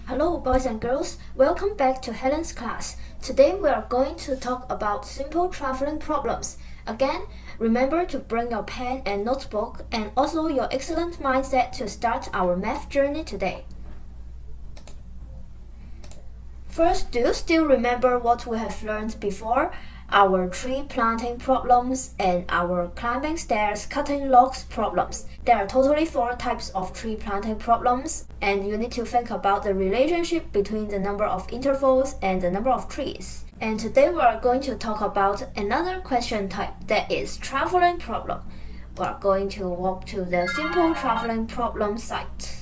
Hello boys and girls, welcome back to Helen's class. Today we are going to talk about simple traveling problems. Again, remember to bring your pen and notebook and also your excellent mindset to start our math journey today. First, do you still remember what we have learned before? Our tree planting problems and our climbing stairs cutting logs problems. There are totally 4 types of tree planting problems, and you need to think about the relationship between the number of intervals and the number of trees. And today we are going to talk about another question type, that is traveling problem. We are going to walk to the simple traveling problem site.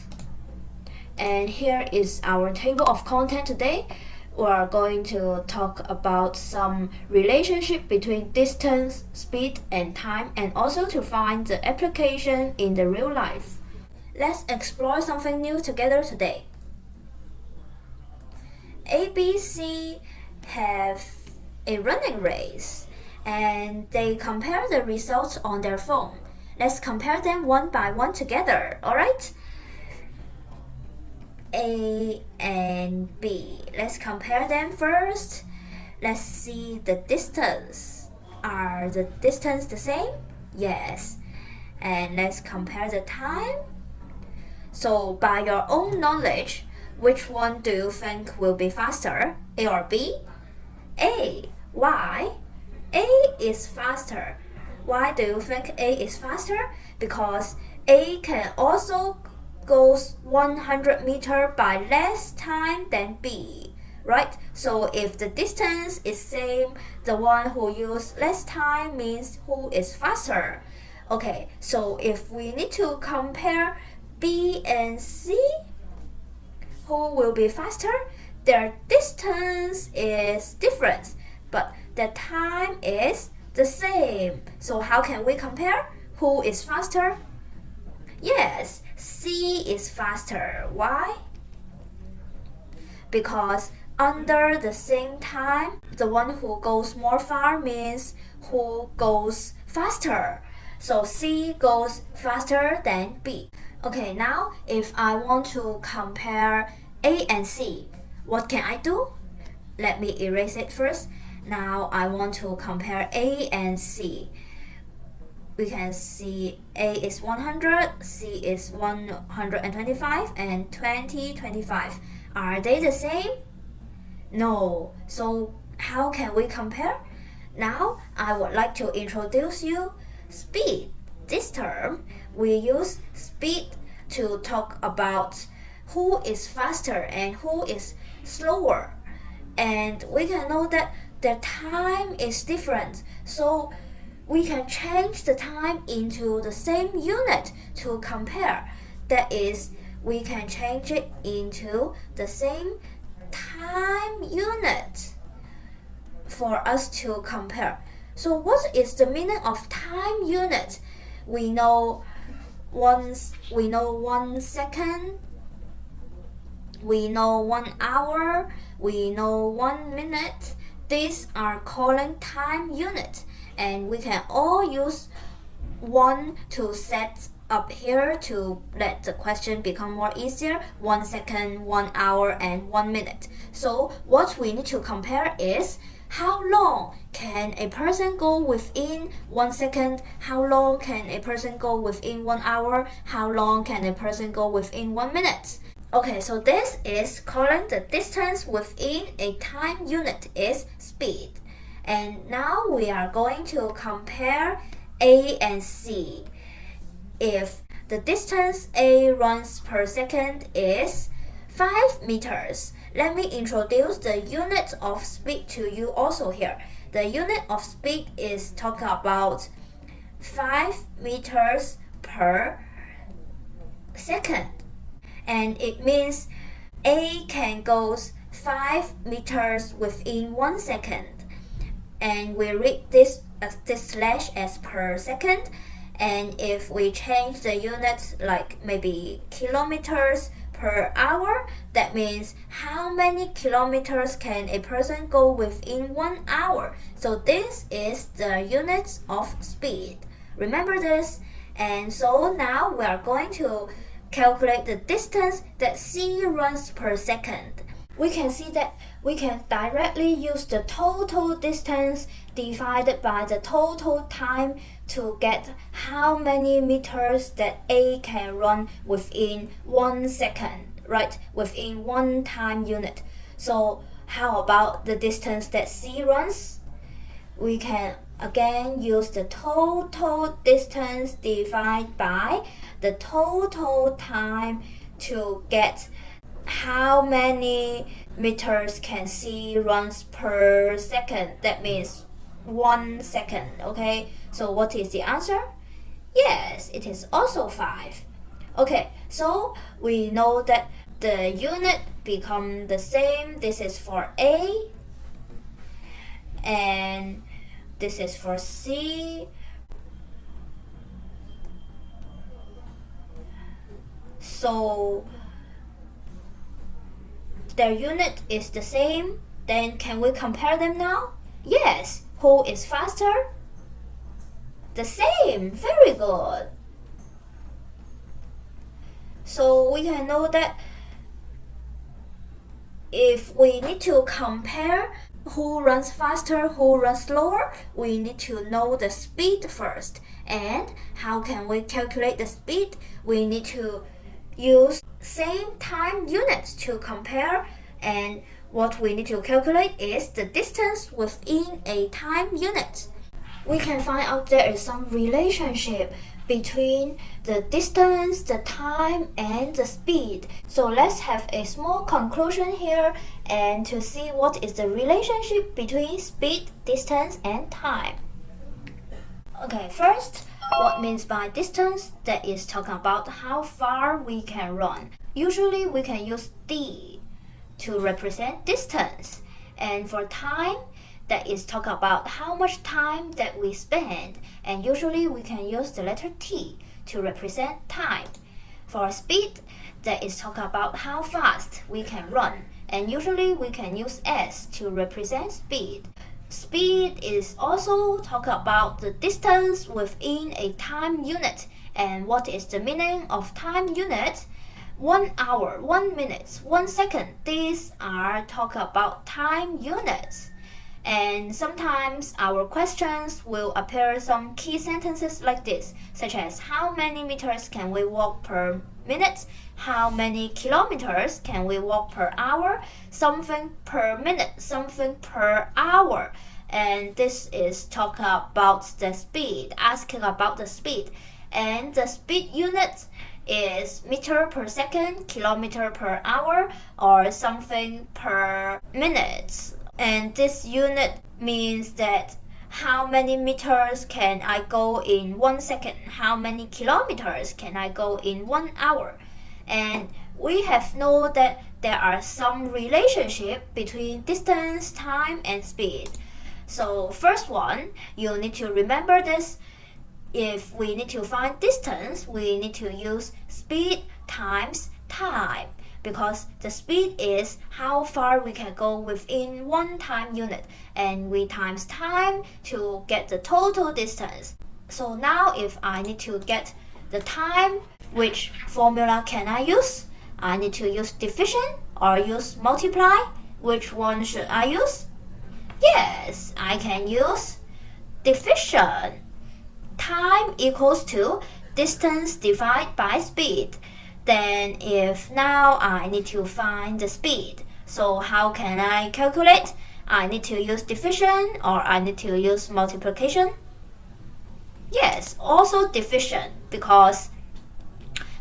And here is our table of content today. We are going to talk about some relationship between distance, speed, and time, and also to find the application in the real life. Let's explore something new together today. A, B, C have a running race, and they compare the results on their phone. Let's compare them one by one together, alright? A and B. Let's compare them first. Let's see the distance. Are the distance the same? Yes. And let's compare the time. So by your own knowledge, which one do you think will be faster? A or B? A. Why? A is faster. Why do you think A is faster? Because A can also goes 100 meters by less time than B, right? So if the distance is same, the one who used less time means who is faster. Okay, so if we need to compare B and C, who will be faster? Their distance is different, but the time is the same. So how can we compare? Who is faster? Yes, C is faster. Why? Because under the same time, the one who goes more far means who goes faster. So C goes faster than B. Okay, now if I want to compare A and C, what can I do? Let me erase it first. Now I want to compare A and C. We can see A is 100, C is 125, and 25. Are they the same? No. So how can we compare? Now I would like to introduce you speed. This term, we use speed to talk about who is faster and who is slower. And we can know that the time is different. So we can change the time into the same unit to compare. That is, we can change it into the same time unit for us to compare. So what is the meaning of time unit? We know 1 second, we know 1 hour, we know 1 minute. These are calling time unit. And we can all use 1 to set up here to let the question become more easier. 1 second, 1 hour, and 1 minute. So what we need to compare is how long can a person go within 1 second? How long can a person go within 1 hour? How long can a person go within 1 minute? Okay, so this is calling the distance within a time unit is speed. And now we are going to compare A and C. If the distance A runs per second is 5 meters, let me introduce the unit of speed to you also here. The unit of speed is talking about 5 meters per second. And it means A can go 5 meters within 1 second. And we read this slash as per second. And if we change the units like maybe kilometers per hour, that means how many kilometers can a person go within 1 hour. So this is the units of speed. Remember this. And so now we are going to calculate the distance that c runs per second, we can see that we can directly use the total distance divided by the total time to get how many meters that A can run within 1 second, right? Within one time unit. So how about the distance that C runs? We can again use the total distance divided by the total time to get how many meters can C runs per second. That means 1 second. Okay, so what is the answer? Yes, it is also 5. Okay, so we know that the unit become the same. This is for A and this is for C. So their unit is the same. Then can we compare them now? Yes. Who is faster? The same. Very good. So we can know that if we need to compare who runs faster, who runs slower, we need to know the speed first. And how can we calculate the speed? We need to use same time units to compare, and what we need to calculate is the distance within a time unit. We can find out there is some relationship between the distance, the time, and the speed. So let's have a small conclusion here and to see what is the relationship between speed, distance, and time. Okay, first, what means by distance? That is talking about how far we can run. Usually we can use d to represent distance. And for time, that is talk about how much time that we spend. And usually we can use the letter t to represent time. For speed, that is talk about how fast we can run. And usually we can use s to represent speed. Speed is also talk about the distance within a time unit. And what is the meaning of time unit? 1 hour, 1 minute, 1 second. These are talk about time units. And sometimes our questions will appear some key sentences like this, such as how many meters can we walk per minute? How many kilometers can we walk per hour? Something per minute, something per hour. And this is talk about the speed, asking about the speed. And the speed unit is meter per second, kilometer per hour, or something per minute. And this unit means that how many meters can I go in 1 second? How many kilometers can I go in 1 hour? And we have known that there are some relationship between distance, time, and speed. So first one, you need to remember this. If we need to find distance, we need to use speed times time, because the speed is how far we can go within one time unit, and we times time to get the total distance. So now if I need to get the time, which formula can I use? I need to use division or use multiply. Which one should I use? Yes, I can use division. Time equals to distance divided by speed. Then if now I need to find the speed, so how can I calculate? I need to use division or I need to use multiplication? Yes, also division, because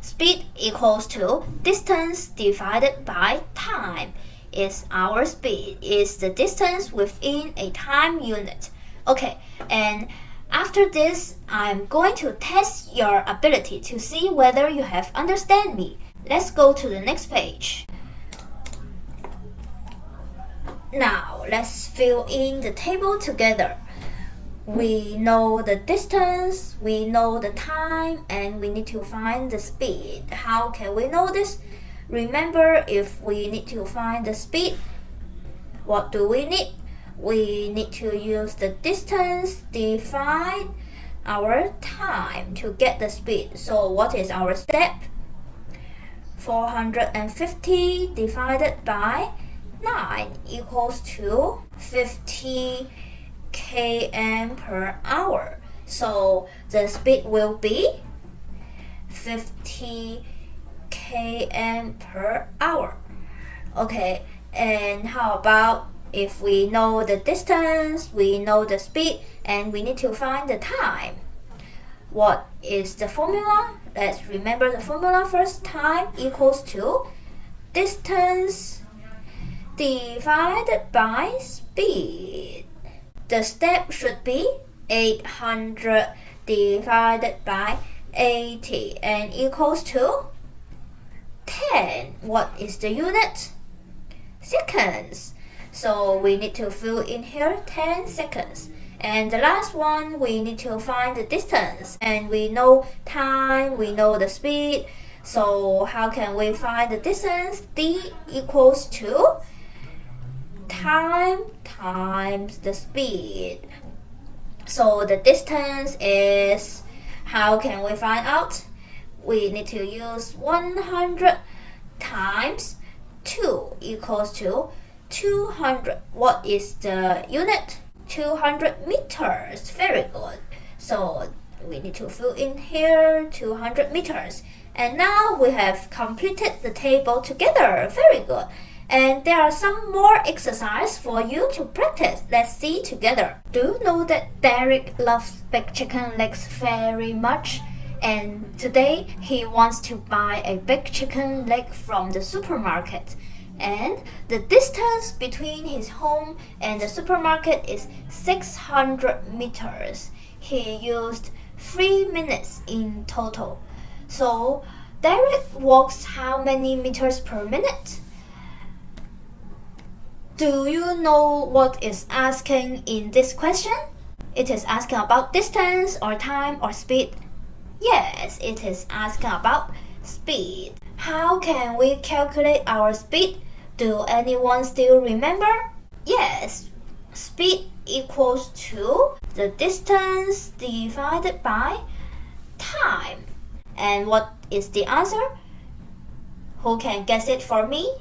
speed equals to distance divided by time. Is our speed, is the distance within a time unit. Okay, and after this, I'm going to test your ability to see whether you have understand me. Let's go to the next page. Now, let's fill in the table together. We know the distance, we know the time, and we need to find the speed. How can we know this? Remember, if we need to find the speed, what do we need? We need to use the distance divide our time to get the speed. So what is our step? 450 divided by 9 equals to 50 km per hour. So the speed will be 50 km per hour. Okay, and how about if we know the distance, we know the speed, and we need to find the time? What is the formula? Let's remember the formula first. Time equals to distance divided by speed. The step should be 800 divided by 80 and equals to 10. What is the unit? Seconds. So we need to fill in here 10 seconds. And the last one, we need to find the distance. And we know time, we know the speed. So how can we find the distance? D equals to time times the speed. So the distance is, how can we find out? We need to use 100 times 2 equals to 200. What is the unit? 200 meters. Very good. So we need to fill in here 200 meters. And now we have completed the table together. Very good. And there are some more exercise for you to practice. Let's see together. Do you know that Derek loves big chicken legs very much? And today he wants to buy a big chicken leg from the supermarket. And the distance between his home and the supermarket is 600 meters. He used 3 minutes in total. So Derek walks how many meters per minute? Do you know what is asking in this question? It is asking about distance or time or speed. Yes, it is asking about speed. How can we calculate our speed? Do anyone still remember? Yes, speed equals to the distance divided by time. And what is the answer? Who can guess it for me?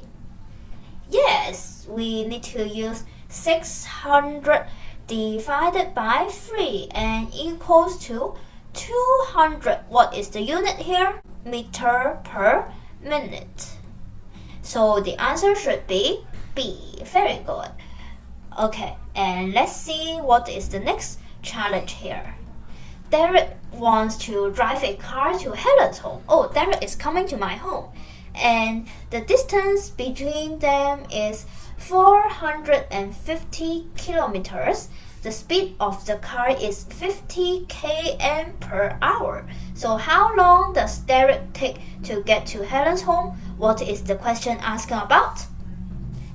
Yes, we need to use 600 divided by 3 and equals to 200. What is the unit here? Meter per minute. So the answer should be B. Very good. Okay, and let's see what is the next challenge here. Derek wants to drive a car to Helen's home. Oh, Derek is coming to my home. And the distance between them is 450 kilometers. The speed of the car is 50 km per hour. So how long does Derek take to get to Helen's home? What is the question asking about?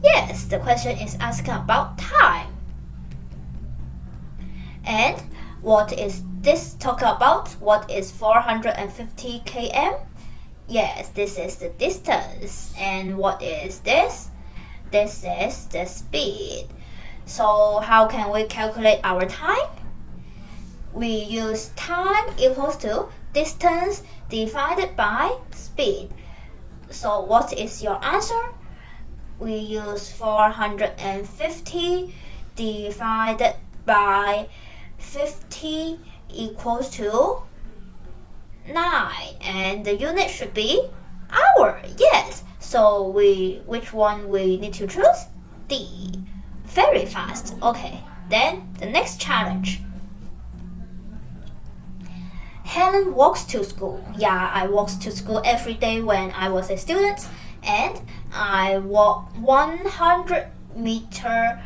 Yes, the question is asking about time. And what is this talking about? What is 450 km? Yes, this is the distance. And what is this? This is the speed. So how can we calculate our time? We use time equals to distance divided by speed. So what is your answer? We use 450 divided by 50 equals to 9. And the unit should be hour. Yes. So which one we need to choose? D. Very fast. Okay. Then the next challenge. Helen walks to school. Yeah, I walked to school every day when I was a student, and I walk 100 meters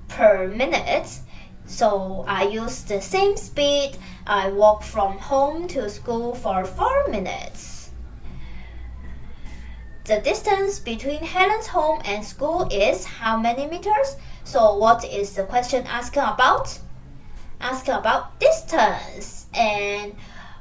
per minute. So I use the same speed. I walk from home to school for 4 minutes. The distance between Helen's home and school is how many meters? So what is the question asking about? Asking about distance. And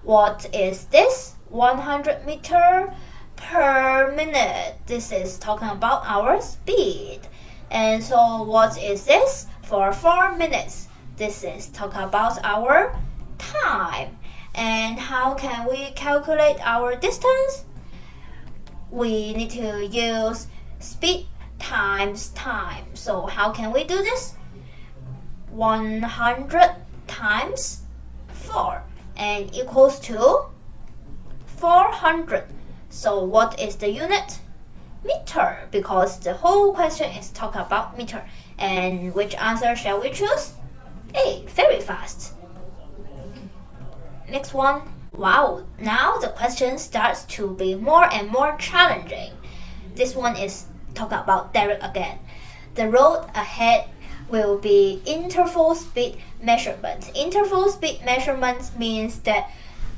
what is this? 100 meters per minute. This is talking about our speed. And so what is this? For 4 minutes. This is talking about our time. And how can we calculate our distance? we need to use speed times time. So how can we do this? 100 times 4 and equals to 400. So what is the unit? Meter, because the whole question is talking about meter. And which answer shall we choose? A, very fast. Next one. Wow, now the question starts to be more and more challenging. This one is talking about Derek again. The road ahead will be interval speed measurements. Interval speed measurements means that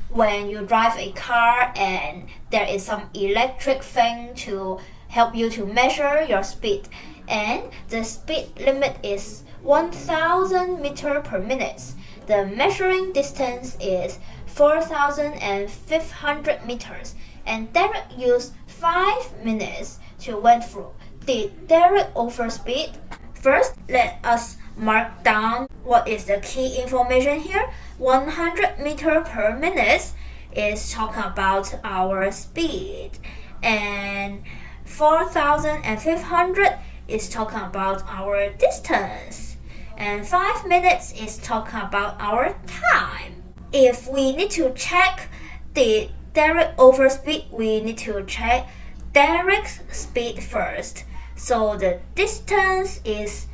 when you drive a car and there is some electric thing to help you to measure your speed, and the speed limit is 1000 meter per minute. The measuring distance is 4,500 meters, and Derek used 5 minutes to went through. Did Derek overspeed? First, let us mark down what is the key information here. 100 meter per minute is talking about our speed, and 4,500 is talking about our distance, and 5 minutes is talking about our time. If we need to check the Derek overspeed, we need to check Derek's speed first. So the distance is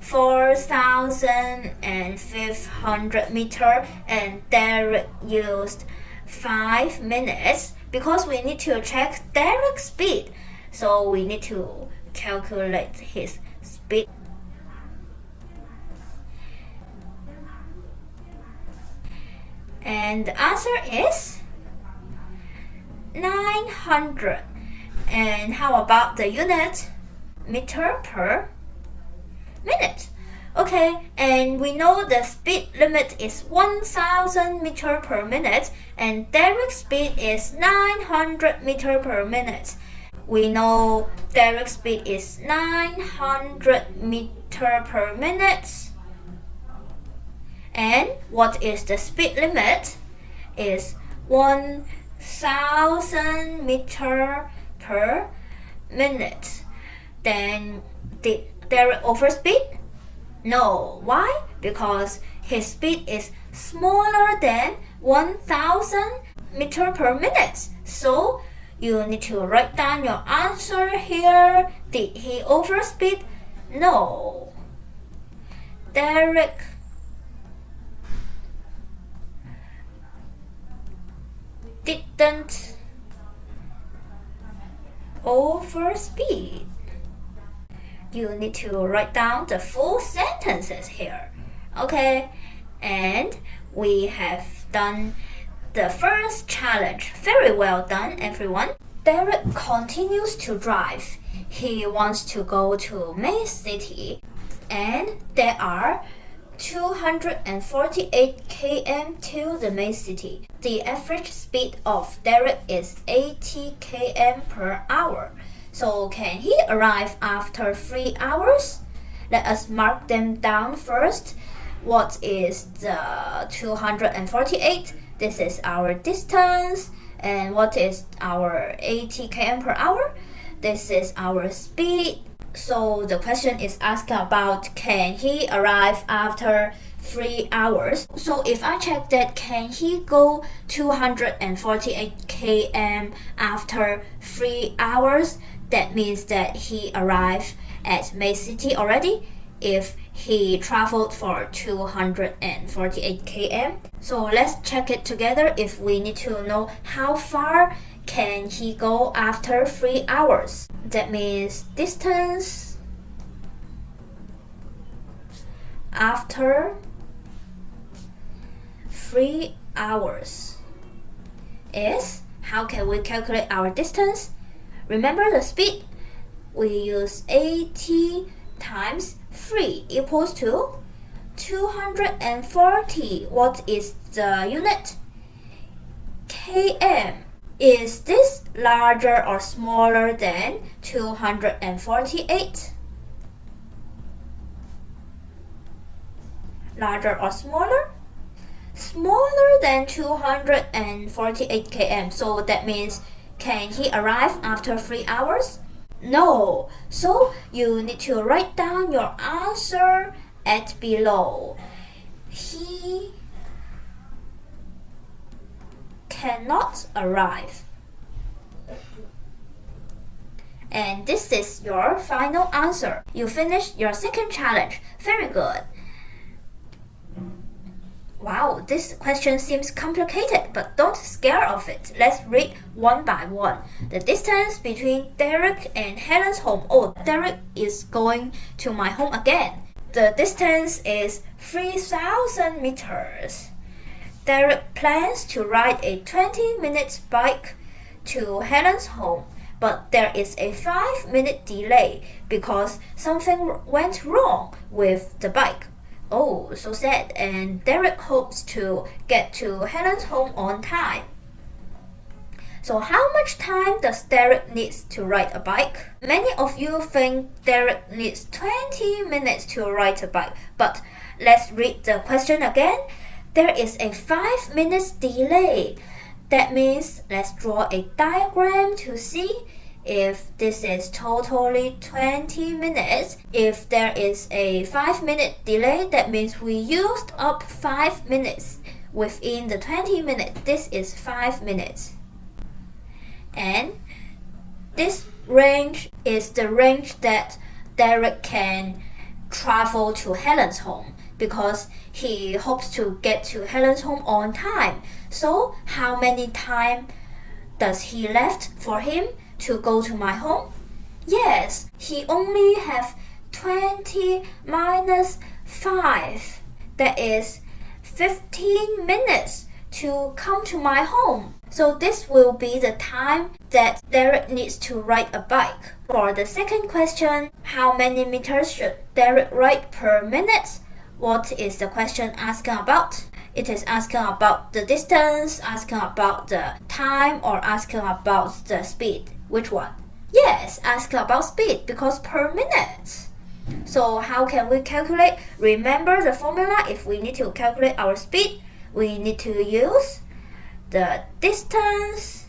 4,500 meter, and Derek used 5 minutes because we need to check Derek's speed. So we need to calculate his speed. And the answer is 900. And how about the unit? Meter per minute. Okay, and we know the speed limit is 1000 meter per minute, and Derek's speed is 900 meter per minute. We know Derek's speed is 900 meter per minute. And what is the speed limit? Is 1000 meter per minute. Then did Derek overspeed? No. Why? Because his speed is smaller than 1000 meter per minute. So you need to write down your answer here. Did he overspeed? No. Derek didn't overspeed. You need to write down the full sentences here. Okay, and we have done the first challenge. Very well done, everyone. Derek continues to drive. He wants to go to May City, and there are 248 km to the May City. The average speed of Derek is 80 km per hour. So can he arrive after 3 hours? Let us mark them down first. What is the 248? This is our distance. And what is our 80 km per hour? This is our speed. So the question is asking about, can he arrive after 3 hours? So if I check that, can he go 248 km after 3 hours? That means that he arrived at May City already if he traveled for 248 km. So let's check it together if we need to know how far can he go after 3 hours. That means distance after 3 hours is, how can we calculate our distance? Remember the speed? We use 80 times 3 equals to 240. What is the unit? km. Is this larger or smaller than 248? Larger or smaller? Smaller than 248 km. So that means Can he arrive after 3 hours? No. So you need to write down your answer at below. He cannot arrive. And this is your final answer. You finished your second challenge. Very good. Wow, this question seems complicated, but don't scare of it. Let's read one by one. The distance between Derek and Helen's home. Oh, Derek is going to my home again. The distance is 3,000 meters. Derek plans to ride a 20-minute bike to Helen's home, but there is a 5-minute delay because something went wrong with the bike. Oh, so sad. And Derek hopes to get to Helen's home on time. So how much time does Derek need to ride a bike? Many of you think Derek needs 20 minutes to ride a bike, but let's read the question again. There is a 5 minutes delay. That means let's draw a diagram to see if this is totally 20 minutes. If there is a 5-minute delay, that means we used up 5 minutes within the 20 minutes. This is 5 minutes. And this range is the range that Derek can travel to Helen's home because he hopes to get to Helen's home on time. So how many time does he left for him to go to my home? Yes, he only have 20 minus 5. That is 15 minutes to come to my home. So this will be the time that Derek needs to ride a bike. For the second question, how many meters should Derek ride per minute? What is the question asking about? It is asking about the distance, asking about the time, or asking about the speed. Which one? Yes, asking about speed because per minute. So how can we calculate? Remember the formula. If we need to calculate our speed, we need to use the distance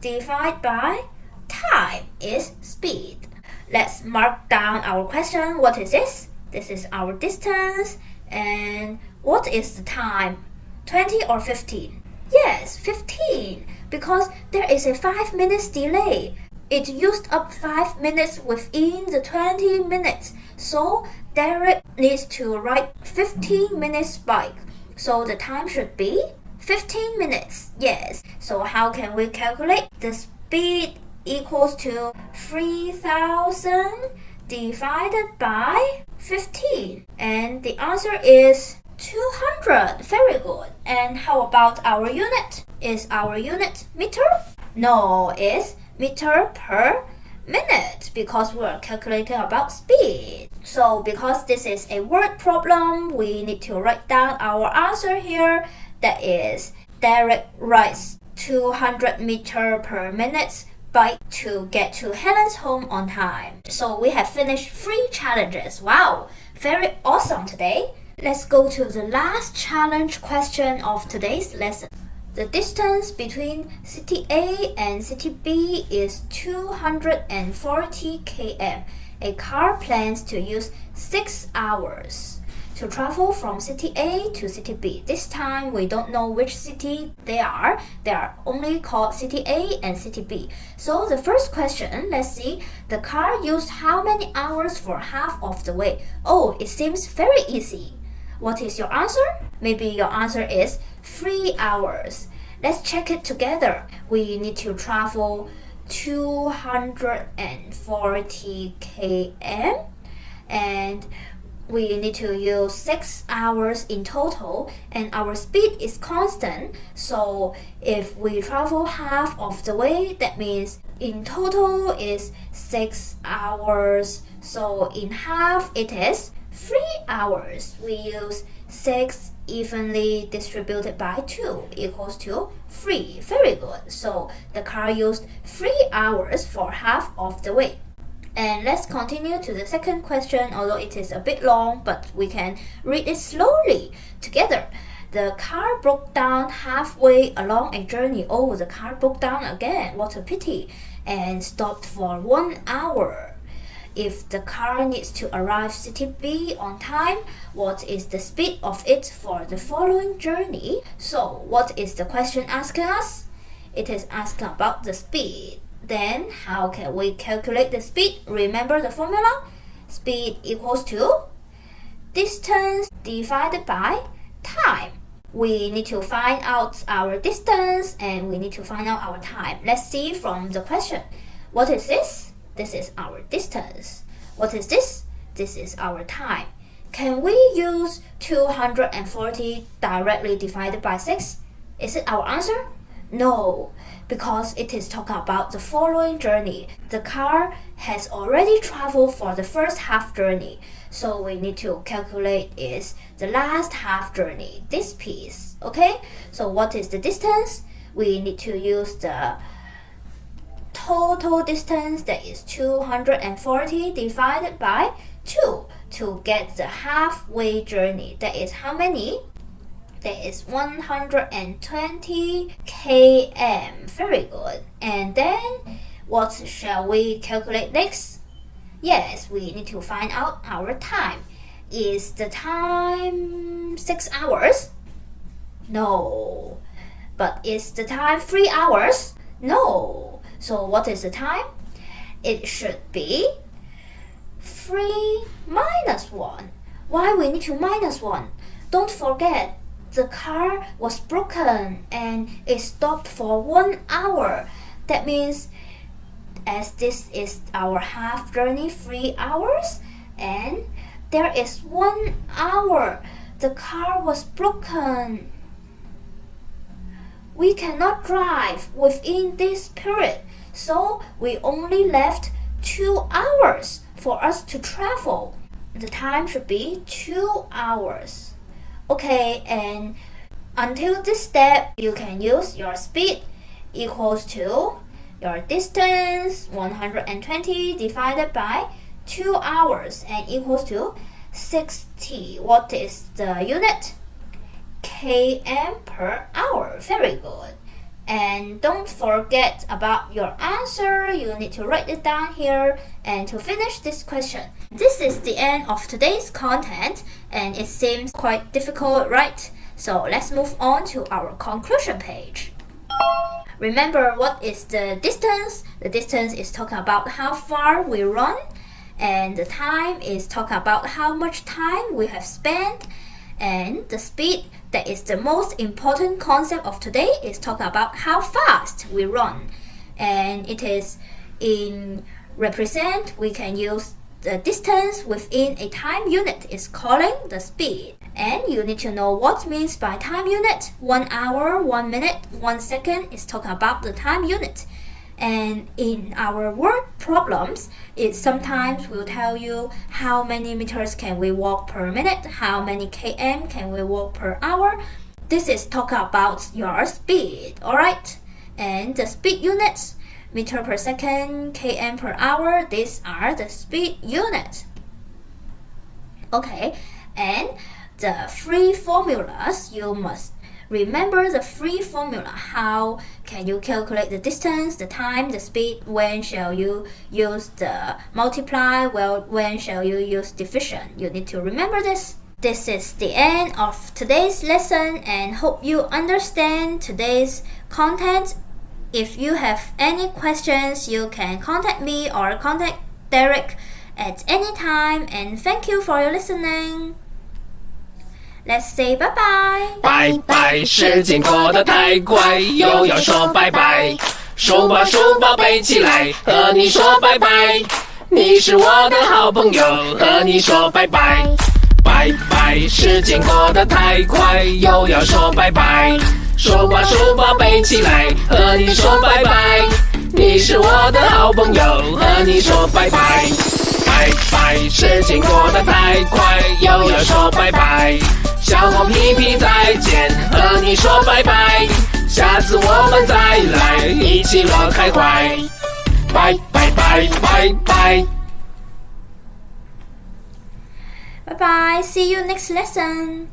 divided by time is speed. Let's mark down our question. What is this? This is our distance. And what is the time? 20 or 15? Yes, 15. Because there is a 5 minutes delay. It used up 5 minutes within the 20 minutes. So Derek needs to ride 15 minutes bike. So the time should be 15 minutes. Yes. So how can we calculate? The speed equals to 3,000 divided by 15. And the answer is 200. Very good. And how about our unit? Is our unit meter? No, it's meter per minute because we're calculating about speed. So because this is a word problem, we need to write down our answer here. That is, Derek rides 200 meter per minute bike to get to Helen's home on time. So we have finished 3 challenges. Wow, very awesome today. Let's go to the last challenge question of today's lesson. The distance between city A and city B is 240 km. A car plans to use 6 hours to travel from city A to city B. This time we don't know which city they are. They are only called city A and city B. So the first question, let's see. The car used how many hours for half of the way? Oh, it seems very easy. What is your answer? Maybe your answer is 3 hours. Let's check it together. We need to travel 240 km and we need to use 6 hours in total, and our speed is constant. So if we travel half of the way, that means in total is 6 hours. So in half it is 3 hours. We use 6 evenly distributed by 2 equals to 3. Very good. So the car used 3 hours for half of the way. And let's continue to the second question, although it is a bit long, but we can read it slowly together. The car broke down halfway along a journey. Oh, the car broke down again. What a pity. And stopped for 1 hour. If the car needs to arrive city B on time, what is the speed of it for the following journey? So, what is the question asking us? It is asking about the speed. Then, how can we calculate the speed? Remember the formula? Speed equals to distance divided by time. We need to find out our distance and we need to find out our time. Let's see from the question. What is this? This is our distance. What is this? This is our time. Can we use 240 directly divided by 6? Is it our answer? No, because it is talking about the following journey. The car has already traveled for the first half journey, so we need to calculate is the last half journey, this piece. Okay, so what is the distance? We need to use the total distance, that is 240 divided by 2 to get the halfway journey. That is how many? That is 120 km. Very good. And then what shall we calculate next? Yes, we need to find out our time. Is the time 6 hours? No. But is the time 3 hours? No. So what is the time? It should be 3 minus 1. Why we need to minus 1? Don't forget, the car was broken and it stopped for 1 hour. That means as this is our half journey, 3 hours, and there is 1 hour. The car was broken. We cannot drive within this period, so we only left 2 hours for us to travel. The time should be 2 hours. Okay, and until this step, you can use your speed equals to your distance 120 divided by 2 hours and equals to 60. What is the unit? km per hour. Very good. And don't forget about your answer. You need to write it down here. And to finish this question, this is the end of today's content, and it seems quite difficult, right? So let's move on to our conclusion page. Remember, what is the distance? The distance is talking about how far we run, and the time is talking about how much time we have spent, and the speed, that is the most important concept of today, is talking about how fast we run. And it is in represent, we can use the distance within a time unit is calling the speed. And you need to know what means by time unit. 1 hour, 1 minute, 1 second is talking about the time unit. And in our word problems, it sometimes will tell you how many meters can we walk per minute, how many km can we walk per hour. This is talking about your speed, alright? And the speed units, meter per second, km per hour, these are the speed units. Okay, and the three formulas, you must remember the three formula. How can you calculate the distance, the time, the speed? When shall you use the multiply? Well, when shall you use division? You need to remember this. This is the end of today's lesson, and hope you understand today's content. If you have any questions, you can contact me or contact Derek at any time, and thank you for your listening. Let's say bye bye. 拜拜，时间过得太快，又要说拜拜。手把书包背起来，和你说拜拜。你是我的好朋友，和你说拜拜。拜拜，时间过得太快，又要说拜拜。手把书包背起来，和你说拜拜。你是我的好朋友，和你说拜拜。拜拜，时间过得太快，又要说拜拜。小猴皮皮再见，和你说拜拜，下次我们再来一起乐开怀。拜拜拜拜拜。Bye bye. See you next lesson.